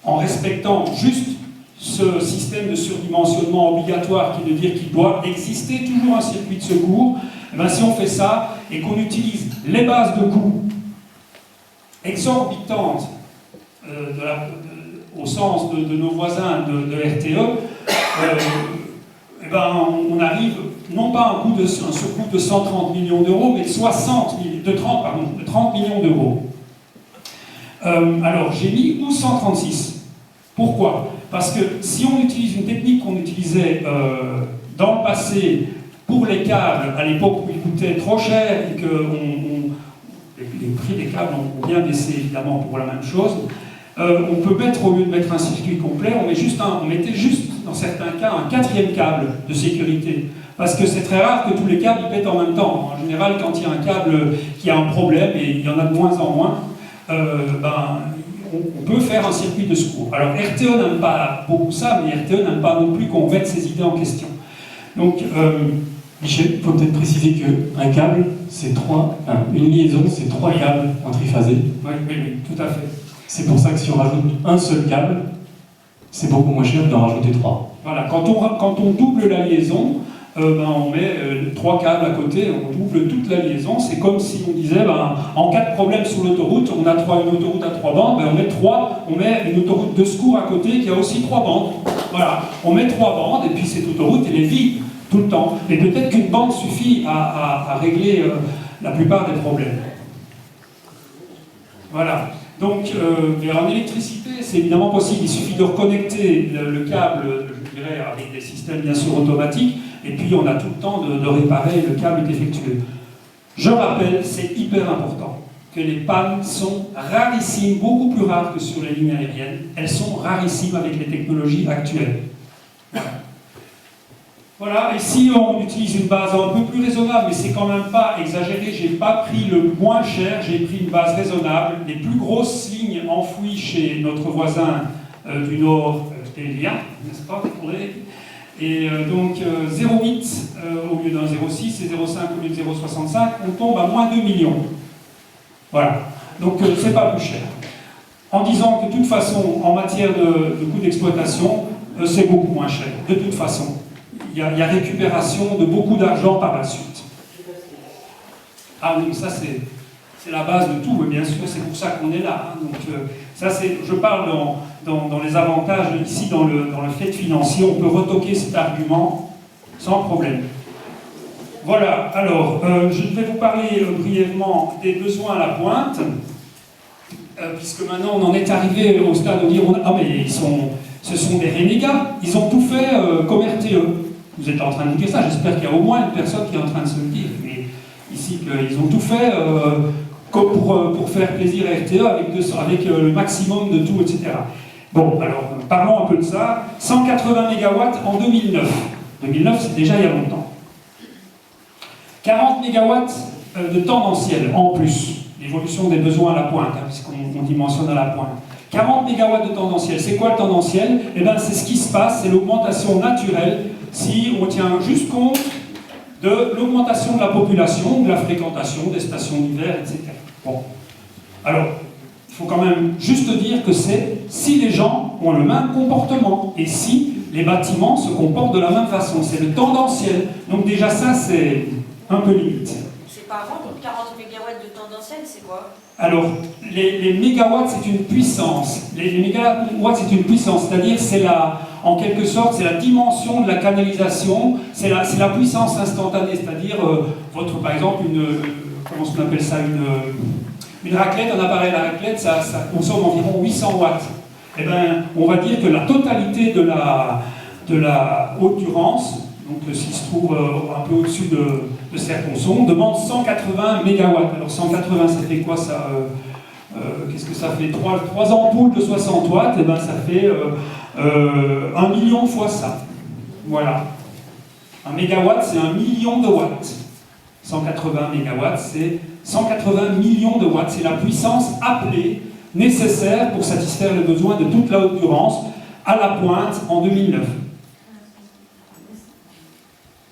en respectant juste ce système de surdimensionnement obligatoire qui veut dire qu'il doit exister toujours un circuit de secours, eh bien, si on fait ça et qu'on utilise les bases de coûts exorbitantes au sens de nos voisins de RTE, eh ben, on arrive non pas à un surcoût de 130 millions d'euros, mais de 30 millions d'euros. Alors, j'ai mis 136. Pourquoi? Parce que si on utilise une technique qu'on utilisait dans le passé pour les câbles, à l'époque où ils coûtaient trop cher et que les prix des câbles ont bien baissé évidemment pour la même chose, on peut mettre, au lieu de mettre un circuit complet, on mettait juste, dans certains cas, un 4e câble de sécurité. Parce que c'est très rare que tous les câbles pètent en même temps. En général, quand il y a un câble qui a un problème, et il y en a de moins en moins, on peut faire un circuit de secours. Alors RTE n'aime pas beaucoup ça, mais RTE n'aime pas non plus qu'on mette ses idées en question. Donc, Michel, il faut peut-être préciser qu'un câble, une liaison, c'est 3 câbles en triphasé. Oui, tout à fait. C'est pour ça que si on rajoute un seul câble, c'est beaucoup moins cher d'en rajouter 3. Voilà, quand on double la liaison, on met 3 câbles à côté, on double toute la liaison. C'est comme si on disait, en cas de problème sur l'autoroute, on a une autoroute à 3 bandes, on met une autoroute de secours à côté qui a aussi 3 bandes. Voilà, on met 3 bandes et puis cette autoroute, elle est vide tout le temps. Mais peut-être qu'une bande suffit à régler la plupart des problèmes. Voilà. Donc, en électricité, c'est évidemment possible. Il suffit de reconnecter le câble, je dirais, avec des systèmes bien sûr automatiques, et puis on a tout le temps de réparer, le câble est effectué. Je rappelle, c'est hyper important, que les pannes sont rarissimes, beaucoup plus rares que sur les lignes aériennes. Elles sont rarissimes avec les technologies actuelles. Voilà. Voilà, et si on utilise une base un peu plus raisonnable, mais c'est quand même pas exagéré, j'ai pas pris le moins cher, j'ai pris une base raisonnable, les plus grosses lignes enfouies chez notre voisin du Nord, Elia, n'est-ce pas, et donc 0,8 au lieu d'un 0,6 et 0,5 au lieu de 0,65, on tombe à moins 2 millions. Voilà, donc c'est pas plus cher. En disant que de toute façon, en matière de coût d'exploitation, c'est beaucoup moins cher, de toute façon. Il y a récupération de beaucoup d'argent par la suite. Ah oui, ça c'est la base de tout, mais bien sûr, c'est pour ça qu'on est là. Hein. Donc ça, je parle dans les avantages, ici dans le fait financier, on peut retoquer cet argument sans problème. Voilà, alors, je vais vous parler brièvement des besoins à la pointe, puisque maintenant on en est arrivé au stade de dire, ah mais ce sont des renégats, ils ont tout fait comme RTE. Vous êtes en train de dire ça, j'espère qu'il y a au moins une personne qui est en train de se le dire, mais ici qu'ils ont tout fait pour faire plaisir à RTE avec le maximum de tout, etc. Bon, alors parlons un peu de ça. 180 MW en 2009. 2009, c'est déjà il y a longtemps. 40 MW de tendanciel en plus. L'évolution des besoins à la pointe, hein, puisqu'on dimensionne à la pointe. 40 MW de tendanciel. C'est quoi le tendanciel? Eh bien, c'est ce qui se passe, c'est l'augmentation naturelle si on tient juste compte de l'augmentation de la population, de la fréquentation des stations d'hiver, etc. Bon. Alors, il faut quand même juste dire que c'est si les gens ont le même comportement et si les bâtiments se comportent de la même façon. C'est le tendanciel. Donc déjà ça, c'est un peu limite. C'est pas avant, donc 40 MW de tendanciel, c'est quoi? Alors, les mégawatts, c'est une puissance. Les mégawatts, c'est une puissance, c'est-à-dire, en quelque sorte, c'est la dimension de la canalisation, c'est la puissance instantanée, c'est-à-dire, par exemple, comment on appelle ça, une raclette, un appareil à raclette, ça consomme environ 800 watts. Eh bien, on va dire que la totalité de la haute durance, donc s'il se trouve un peu au-dessus de Serre-Ponçon, demande 180 MW. Alors 180, ça fait quoi ça qu'est-ce que ça fait 3 ampoules de 60 watts, et ben ça fait 1 million fois ça. Voilà. 1 mégawatt, c'est 1 million de watts. 180 MW, c'est 180 millions de watts. C'est la puissance appelée, nécessaire pour satisfaire les besoins de toute la haute durance à la pointe en 2009.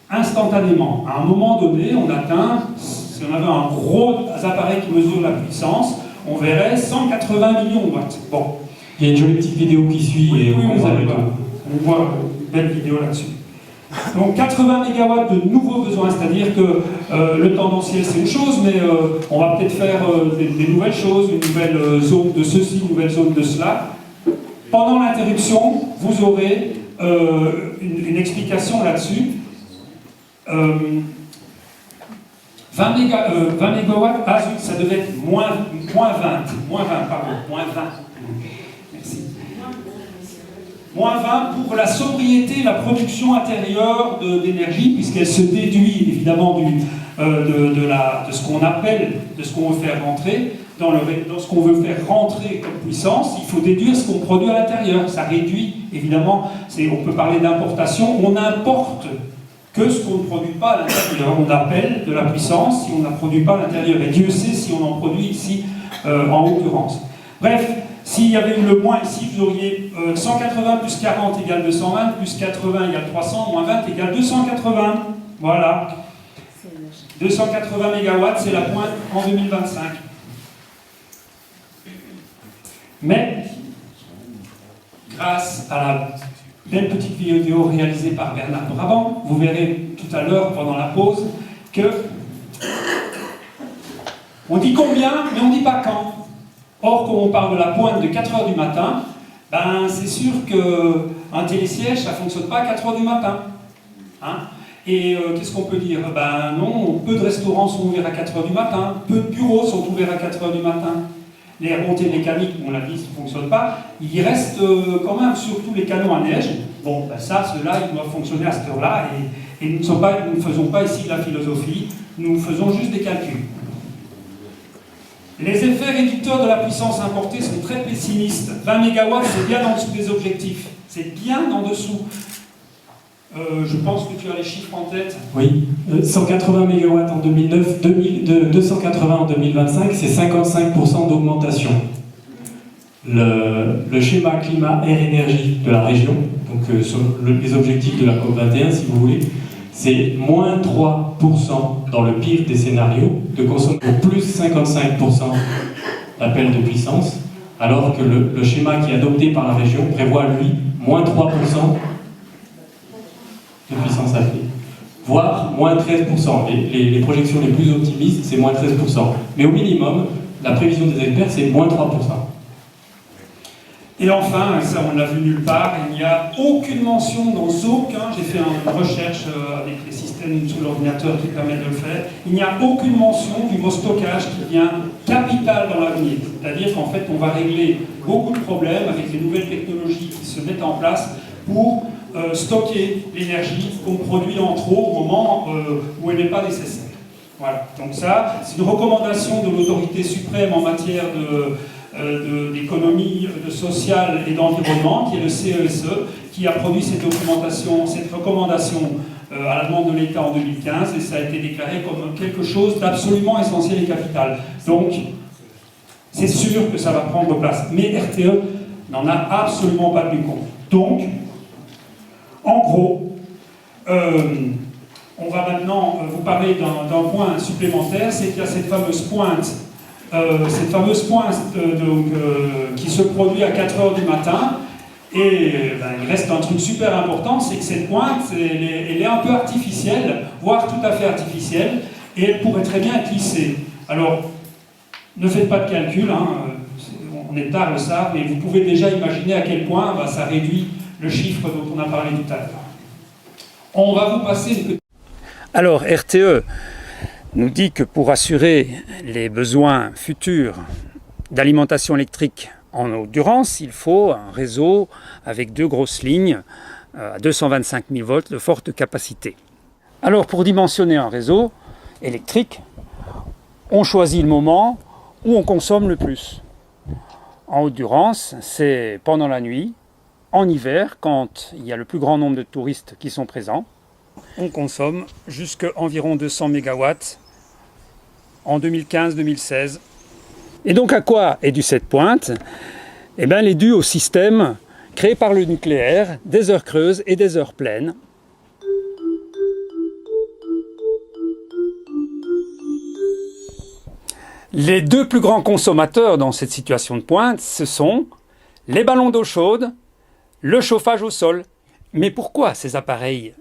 Instantanément, à un moment donné, on atteint, si on avait un gros appareil qui mesure la puissance, on verrait 180 millions de watts. Bon. Il y a une jolie petite vidéo qui suit et on voit une belle vidéo là-dessus. Donc 80 MW de nouveaux besoins, c'est-à-dire que le tendanciel c'est une chose, mais on va peut-être faire des nouvelles choses, une nouvelle zone de ceci, une nouvelle zone de cela. Pendant l'interruption, vous aurez une explication là-dessus. 20 MW, ah zut, ça devait être moins 20, merci. Moins 20 pour la sobriété, la production intérieure d'énergie, puisqu'elle se déduit évidemment de ce qu'on appelle, de ce qu'on veut faire rentrer. Dans ce qu'on veut faire rentrer comme puissance, il faut déduire ce qu'on produit à l'intérieur. Ça réduit, évidemment, on peut parler d'importation, on importe que ce qu'on ne produit pas à l'intérieur. On appelle de la puissance si on ne la produit pas à l'intérieur. Et Dieu sait si on en produit ici en l'occurrence. Bref, s'il y avait eu le moins ici, vous auriez 180 plus 40 égale 220, plus 80 égale 300, moins 20 égale 280. Voilà. 280 MW, c'est la pointe en 2025. Mais, grâce à la belle petite vidéo réalisée par Bernard Brabant, vous verrez tout à l'heure pendant la pause que on dit combien, mais on ne dit pas quand. Or, quand on parle de la pointe de 4 h du matin, ben, c'est sûr qu'un télésiège, ça ne fonctionne pas à 4 h du matin. Hein? Et qu'est-ce qu'on peut dire? Ben non, peu de restaurants sont ouverts à 4 h du matin, peu de bureaux sont ouverts à 4 h du matin. Les remontées mécaniques, on l'a dit, ça ne fonctionne pas. Il reste quand même surtout les canons à neige. Bon, ben ça, ceux-là, ils doivent fonctionner à cette heure-là. Et nous ne faisons pas ici de la philosophie, nous faisons juste des calculs. Les effets réducteurs de la puissance importée sont très pessimistes. 20 MW, c'est bien en dessous des objectifs. C'est bien en dessous. Je pense que tu as les chiffres en tête. Oui, 180 MW en 2009, 280 en 2025, c'est 55% d'augmentation. Le schéma climat-air-énergie de la région, donc sur les objectifs de la COP21 si vous voulez, c'est moins 3% dans le pire des scénarios, de consommer plus 55% d'appel de puissance, alors que le schéma qui est adopté par la région prévoit lui moins 3% de puissance appelée, voire moins 13%. Les projections les plus optimistes, c'est moins 13%. Mais au minimum, la prévision des experts, c'est moins 3%. Et enfin, ça on l'a vu nulle part, il n'y a aucune mention dans aucun, j'ai fait une recherche avec les systèmes sous l'ordinateur qui permettent de le faire, il n'y a aucune mention du mot stockage qui devient capital dans l'avenir. C'est-à-dire qu'en fait on va régler beaucoup de problèmes avec les nouvelles technologies qui se mettent en place pour stocker l'énergie qu'on produit en trop au moment où elle n'est pas nécessaire. Voilà, donc ça, c'est une recommandation de l'autorité suprême en matière d'économie sociale et d'environnement, qui est le CESE, qui a produit cette documentation, cette recommandation à la demande de l'État en 2015, et ça a été déclaré comme quelque chose d'absolument essentiel et capital. Donc, c'est sûr que ça va prendre place. Mais RTE n'en a absolument pas tenu compte. Donc, en gros, on va maintenant vous parler d'un point supplémentaire, c'est qu'il y a cette fameuse pointe qui se produit à 4 h du matin, et il reste un truc super important, c'est que cette pointe, elle est un peu artificielle, voire tout à fait artificielle, et elle pourrait très bien être lissée. Alors, ne faites pas de calcul, hein, on est tard le soir, mais vous pouvez déjà imaginer à quel point ça réduit le chiffre dont on a parlé tout à l'heure. On va vous passer une petite... Alors, RTE nous dit que pour assurer les besoins futurs d'alimentation électrique en Haute-Durance, il faut un réseau avec 2 grosses lignes à 225 000 volts de forte capacité. Alors, pour dimensionner un réseau électrique, on choisit le moment où on consomme le plus. En Haute-Durance, c'est pendant la nuit, en hiver, quand il y a le plus grand nombre de touristes qui sont présents. On consomme jusqu'à environ 200 MW en 2015-2016. Et donc à quoi est due cette pointe? Eh bien, elle est due au système créé par le nucléaire, des heures creuses et des heures pleines. Les 2 plus grands consommateurs dans cette situation de pointe, ce sont les ballons d'eau chaude, le chauffage au sol. Mais pourquoi ces appareils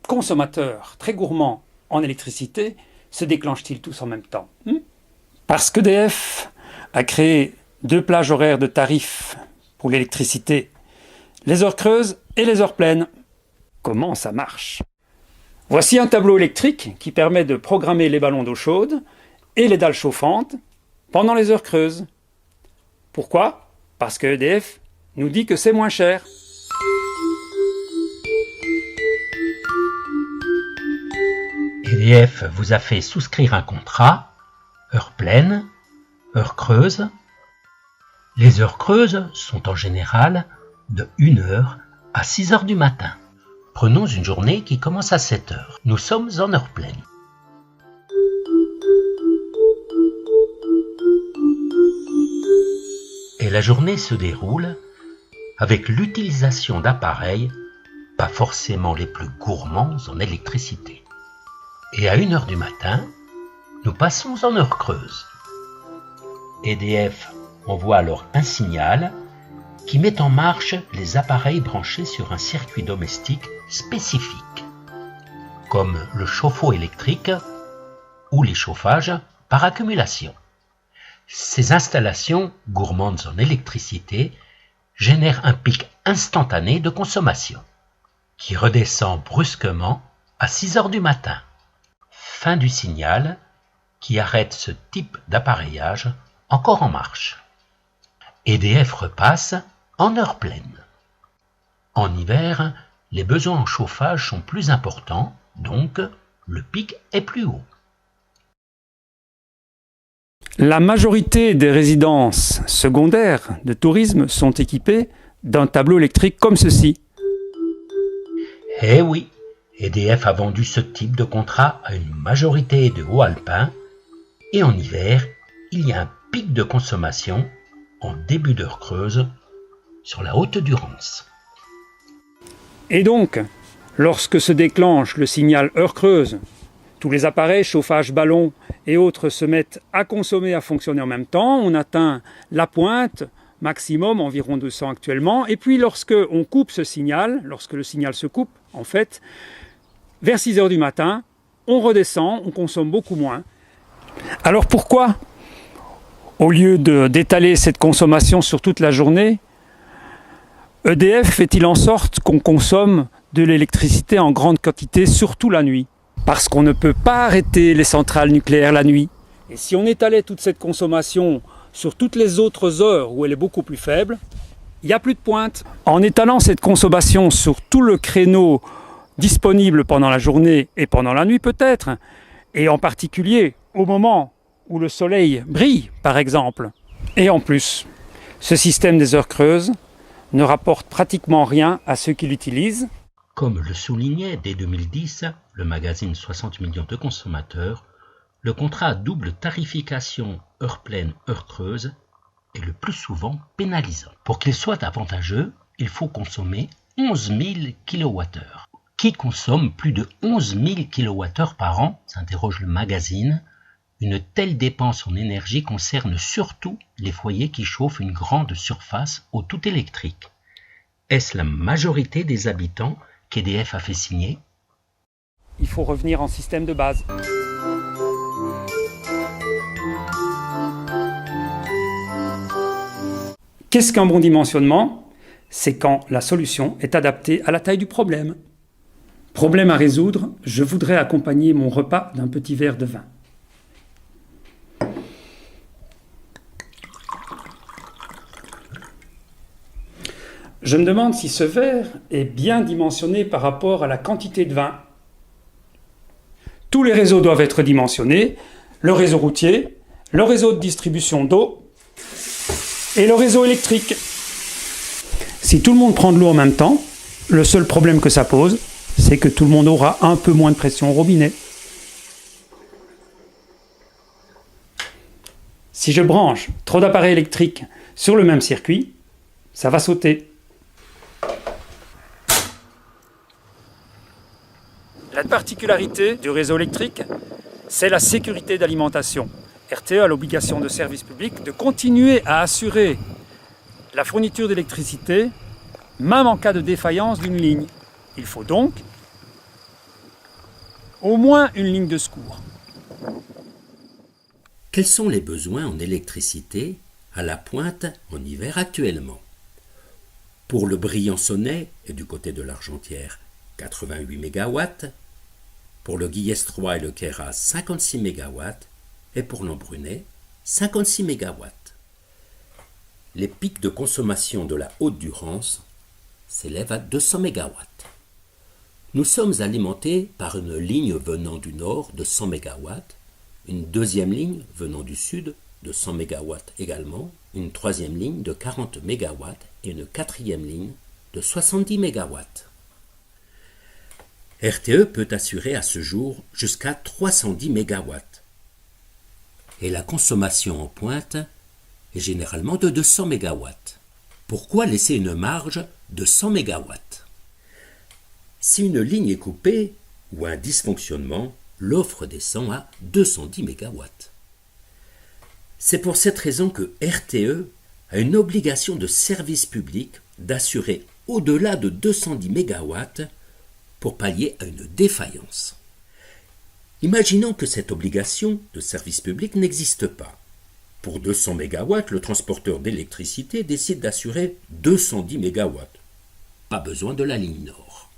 consommateurs très gourmands en électricité se déclenchent-ils tous en même temps? Parce qu'EDF a créé 2 plages horaires de tarifs pour l'électricité, les heures creuses et les heures pleines. Comment ça marche? Voici un tableau électrique qui permet de programmer les ballons d'eau chaude et les dalles chauffantes pendant les heures creuses. Pourquoi? Parce que EDF nous dit que c'est moins cher. EDF vous a fait souscrire un contrat, heure pleine, heure creuse. Les heures creuses sont en général de 1 h à 6 h du matin. Prenons une journée qui commence à 7 h. Nous sommes en heure pleine. Et la journée se déroule avec l'utilisation d'appareils pas forcément les plus gourmands en électricité. Et à 1 h du matin, nous passons en heure creuse. EDF envoie alors un signal qui met en marche les appareils branchés sur un circuit domestique spécifique, comme le chauffe-eau électrique ou les chauffages par accumulation. Ces installations gourmandes en électricité génèrent un pic instantané de consommation, qui redescend brusquement à 6 h du matin. Fin du signal qui arrête ce type d'appareillage encore en marche. EDF repasse en heure pleine. En hiver, les besoins en chauffage sont plus importants, donc le pic est plus haut. La majorité des résidences secondaires de tourisme sont équipées d'un tableau électrique comme ceci. Eh oui, EDF a vendu ce type de contrat à une majorité de hauts alpins et en hiver, il y a un pic de consommation en début d'heure creuse sur la Haute-Durance. Et donc, lorsque se déclenche le signal heure creuse, tous les appareils, chauffage, ballon et autres se mettent à consommer, à fonctionner en même temps. On atteint la pointe, maximum environ 200 actuellement. Et puis lorsque on coupe ce signal, lorsque le signal se coupe, en fait, vers 6 heures du matin, on redescend, on consomme beaucoup moins. Alors pourquoi, au lieu d'étaler cette consommation sur toute la journée, EDF fait-il en sorte qu'on consomme de l'électricité en grande quantité, surtout la nuit? Parce qu'on ne peut pas arrêter les centrales nucléaires la nuit. Et si on étalait toute cette consommation sur toutes les autres heures où elle est beaucoup plus faible, il n'y a plus de pointe. En étalant cette consommation sur tout le créneau disponible pendant la journée et pendant la nuit peut-être, et en particulier au moment où le soleil brille par exemple. Et en plus, ce système des heures creuses ne rapporte pratiquement rien à ceux qui l'utilisent. Comme le soulignait dès 2010 le magazine 60 millions de consommateurs, le contrat à double tarification heure pleine, heure creuse est le plus souvent pénalisant. Pour qu'il soit avantageux, il faut consommer 11 000 kWh. Qui consomme plus de 11 000 kWh par an, s'interroge le magazine. Une telle dépense en énergie concerne surtout les foyers qui chauffent une grande surface au tout électrique. Est-ce la majorité des habitants qu'EDF a fait signer? Il faut revenir en système de base. Qu'est-ce qu'un bon dimensionnement? C'est quand la solution est adaptée à la taille du problème. Problème à résoudre, je voudrais accompagner mon repas d'un petit verre de vin. Je me demande si ce verre est bien dimensionné par rapport à la quantité de vin. Tous les réseaux doivent être dimensionnés, le réseau routier, le réseau de distribution d'eau et le réseau électrique. Si tout le monde prend de l'eau en même temps, le seul problème que ça pose, c'est que tout le monde aura un peu moins de pression au robinet. Si je branche trop d'appareils électriques sur le même circuit, ça va sauter. La particularité du réseau électrique, c'est la sécurité d'alimentation. RTE a l'obligation de service public de continuer à assurer la fourniture d'électricité, même en cas de défaillance d'une ligne. Il faut donc au moins une ligne de secours. Quels sont les besoins en électricité à la pointe en hiver actuellement? Pour le Briançonnais et du côté de l'Argentière, 88 MW, pour le Guillestrois et le Queyras, 56 MW, et pour l'Embrunais, 56 MW. Les pics de consommation de la Haute-Durance s'élèvent à 200 MW. Nous sommes alimentés par une ligne venant du nord de 100 MW, une deuxième ligne venant du sud de 100 MW également, une troisième ligne de 40 MW et une quatrième ligne de 70 MW. RTE peut assurer à ce jour jusqu'à 310 MW. Et la consommation en pointe est généralement de 200 MW. Pourquoi laisser une marge de 100 MW? Si une ligne est coupée ou un dysfonctionnement, l'offre descend à 210 MW. C'est pour cette raison que RTE a une obligation de service public d'assurer au-delà de 210 MW pour pallier à une défaillance. Imaginons que cette obligation de service public n'existe pas. Pour 200 MW, le transporteur d'électricité décide d'assurer 210 MW. Pas besoin de la ligne nord.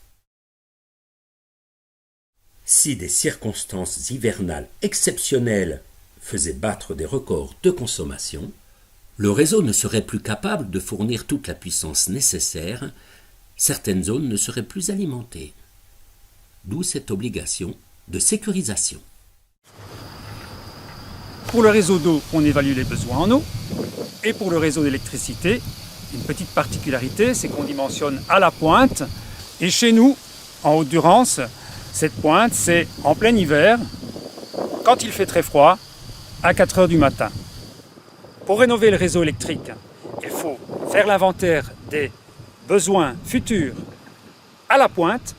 Si des circonstances hivernales exceptionnelles faisaient battre des records de consommation, le réseau ne serait plus capable de fournir toute la puissance nécessaire, certaines zones ne seraient plus alimentées. D'où cette obligation de sécurisation. Pour le réseau d'eau, on évalue les besoins en eau. Et pour le réseau d'électricité, une petite particularité, c'est qu'on dimensionne à la pointe. Et chez nous, en Haute-Durance, Cette pointe, c'est en plein hiver, quand il fait très froid, à 4 heures du matin. Pour rénover le réseau électrique, il faut faire l'inventaire des besoins futurs à la pointe.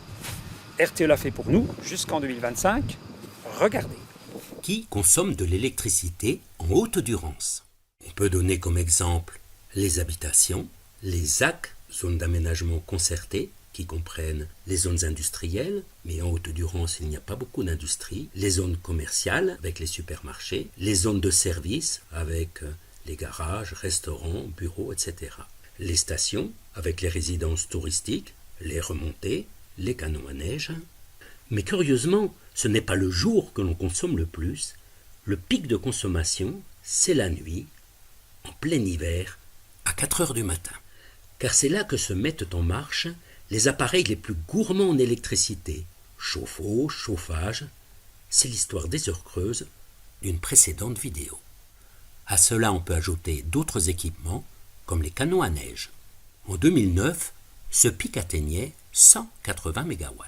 RTE l'a fait pour nous jusqu'en 2025. Regardez. Qui consomme de l'électricité en haute durance. On peut donner comme exemple les habitations, les ZAC, zones d'aménagement concertées, qui comprennent les zones industrielles, mais en haute durance il n'y a pas beaucoup d'industrie, les zones commerciales avec les supermarchés, les zones de service avec les garages, restaurants, bureaux, etc. Les stations avec les résidences touristiques, les remontées, les canots à neige. Mais curieusement, ce n'est pas le jour que l'on consomme le plus. Le pic de consommation, c'est la nuit, en plein hiver, à 4 heures du matin. Car c'est là que se mettent en marche les appareils les plus gourmands en électricité. Chauffe-eau, chauffage, c'est l'histoire des heures creuses d'une précédente vidéo. À cela, on peut ajouter d'autres équipements, comme les canots à neige. En 2009, ce pic atteignait 180 MW.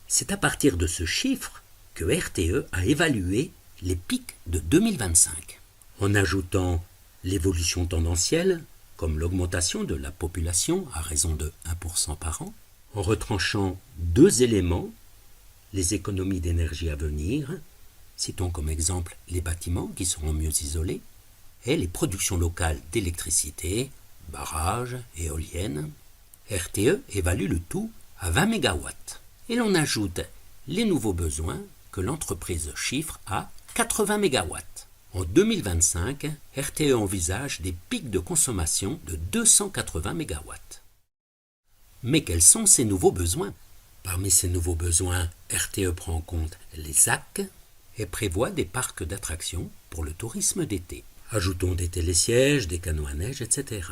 C'est à partir de ce chiffre que RTE a évalué les pics de 2025, en ajoutant l'évolution tendancielle, comme l'augmentation de la population à raison de 1% par an, en retranchant 2 éléments, les économies d'énergie à venir, citons comme exemple les bâtiments qui seront mieux isolés, et les productions locales d'électricité, barrages, éoliennes. RTE évalue le tout à 20 MW. Et l'on ajoute les nouveaux besoins que l'entreprise chiffre à 80 MW. En 2025, RTE envisage des pics de consommation de 280 MW. Mais quels sont ces nouveaux besoins? Parmi ces nouveaux besoins, RTE prend en compte les ZAC et prévoit des parcs d'attractions pour le tourisme d'été. Ajoutons des télésièges, des canots à neige, etc.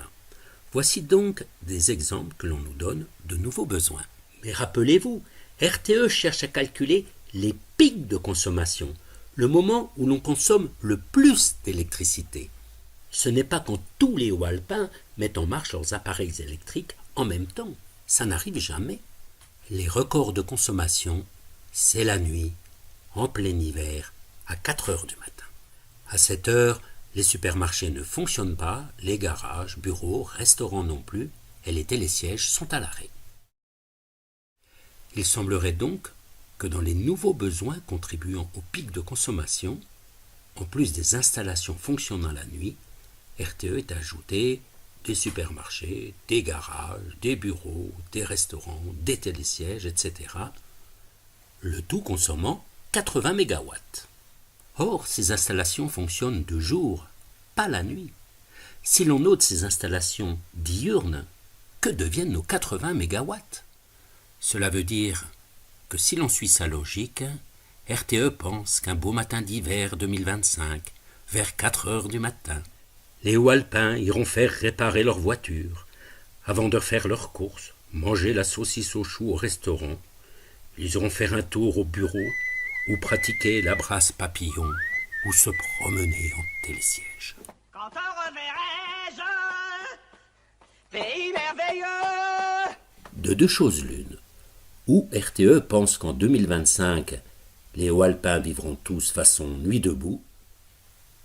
Voici donc des exemples que l'on nous donne de nouveaux besoins. Mais rappelez-vous, RTE cherche à calculer les pics de consommation, le moment où l'on consomme le plus d'électricité. Ce n'est pas quand tous les hauts alpins mettent en marche leurs appareils électriques en même temps. Ça n'arrive jamais. Les records de consommation, c'est la nuit, en plein hiver, à 4 heures du matin. À cette heure, les supermarchés ne fonctionnent pas, les garages, bureaux, restaurants non plus, et les télésièges sont à l'arrêt. Il semblerait donc que dans les nouveaux besoins contribuant au pic de consommation, en plus des installations fonctionnant la nuit, RTE est ajouté des supermarchés, des garages, des bureaux, des restaurants, des télésièges, etc. Le tout consommant 80 MW. Or, ces installations fonctionnent de jour, pas la nuit. Si l'on note ces installations diurnes, que deviennent nos 80 MW? Cela veut dire que si l'on suit sa logique, RTE pense qu'un beau matin d'hiver 2025, vers 4 heures du matin, les hauts alpins iront faire réparer leur voiture. Avant de faire leurs courses, manger la saucisse au chou au restaurant, ils iront faire un tour au bureau ou pratiquer la brasse papillon ou se promener en télésiège. Quand on reverrai-je, pays merveilleux. De 2 choses l'une. Ou RTE pense qu'en 2025, les hauts alpins vivront tous façon nuit debout,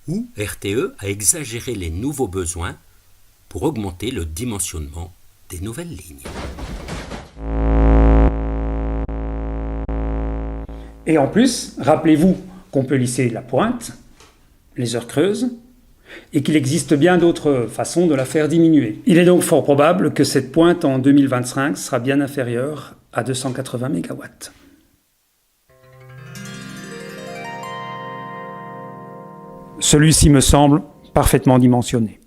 ou RTE a exagéré les nouveaux besoins pour augmenter le dimensionnement des nouvelles lignes. Et en plus, rappelez-vous qu'on peut lisser la pointe, les heures creuses, et qu'il existe bien d'autres façons de la faire diminuer. Il est donc fort probable que cette pointe en 2025 sera bien inférieure à 280 MW. Celui-ci me semble parfaitement dimensionné.